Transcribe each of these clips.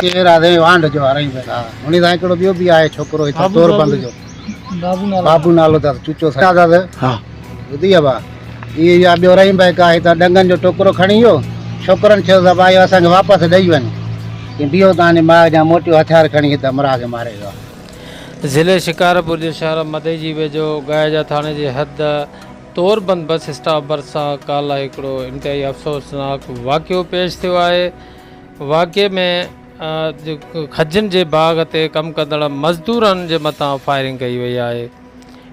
के राधे वांड जो आ रही बेटा उनी दा एकड़ो बियो भी आए छोकरो इथा तोर बंद जो बाबू नालो दा चुचो सा दा हां बुधी बा ये या बियो रही बे का इथा डंगन जो टोकरो खणी यो छोकरन छो दा भाई असा वापस दई वन कि बियो ताने मां जा मोटियो हथियार खणी इथा मरा के मारेगा। ज़िले शिकारपुर जे शहर मदे जी वेझो गायजा थाने जे हद तोरबंद बस स्टॉप भरिसां काल्ह हिकिड़ो इंतिहाई अफ़सोसनाक वाक़ियो पेश थियो आहे। वाक़िए में खजनि जे बाग ते कमु कंदड़ मज़दूरनि जे मथां फायरिंग कई वई आहे।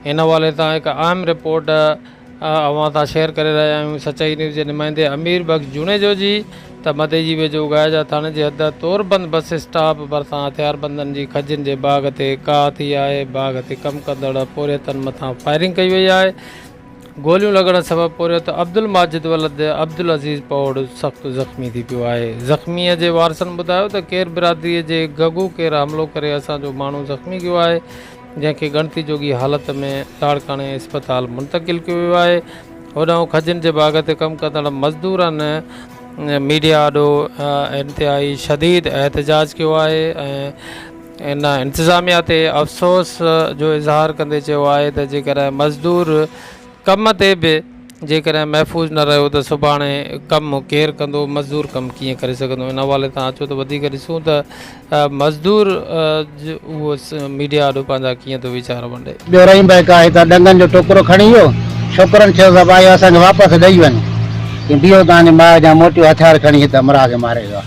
इन हवाले तां हिकु अहम रिपोर्ट अवां तां शेयर करे रहिया आहियूं। सचाई न्यूज़ जे नुमाइंदे अमीर बख़्श जूनेजो जी त मदे जी वेझो गायजा थाने जे हद तोरबंद बस स्टॉप भरिसां हथियारबंदनि जी खजनि जे बाग ते का थी आहे। बाग ते कमु कंदड़ पोरियतनि मथां फायरिंग कई वई आहे। गोलियूं लॻण सबबि पोरियत अब्दुल माजिद वलद अब्दुल अज़ीज़ पौड़ सख़्तु ज़ख़्मी थी पियो आहे। ज़ख़्मीअ जे वारसनि ॿुधायो त केर बिरादरीअ जे गगू केर हमिलो करे असांजो माण्हू ज़ख़्मी कयो आहे, जंहिंखे ॻणती जोगी हालत में लाड़काणे इस्पताल मुंतक़िल कयो वियो आहे। होॾां खजनि जे बाग ते कमु कंदड़ मज़दूरनि मीडिया ॾों इंतिहाई शदीद एहतजाज कियो आहे ऐं इन इंतिज़ामिया ते अफ़सोस जो इज़हार कंदे चयो आहे त जेकर मज़दूर कम ते बि जेकॾहिं महफ़ूज़ न रहियो त सुभाणे कमु केरु कंदो, मज़दूर कमु कीअं करे सघंदो। इन हवाले तां अचो त वधीक ॾिसूं त मज़दूर उहो मीडिया ॾों पंहिंजा कीअं थो वीचार वंडे। ॿियो रही बे का हितां डंगन जो टोकरो खणी वियो छोकरनि चयो त भाई असांखे वापसि ॾई वञ कि बियो ताने मां जा मोटियो हथियार खणी हितां मरा के मारेगा।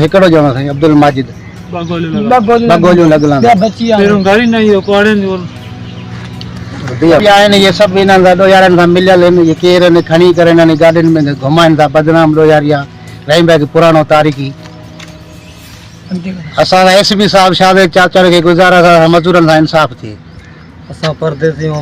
हिकिड़ो ॼणो साईं अब्दुल माजिद बगोलियूं लॻला पहिरों घर ही नहीं हो कोड़े आहिनि। ये सभु इन्हनि सां ॾोयारनि सां मिलियल आहिनि। ये केर आहिनि खणी करे इन्हनि गाॾियुनि में घुमाइनि था बदनाम ॾोयारिया रही बे पुराणो तारीख़ी। असां एसपी साहब शादे चाचर के गुज़ारा था मज़दूरनि सां इंसाफ़ थिए। असां परदेसी हूं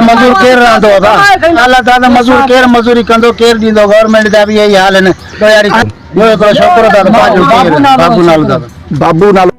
मज़दूर केर रहंदो आहे मज़दूर केर मज़दूरी कंदो केर ॾींदो। गवर्नमेंट जा बि इहे हाल आहिनि ॾोयारी। ॿियो हिकिड़ो छोकिरो बाबू नालो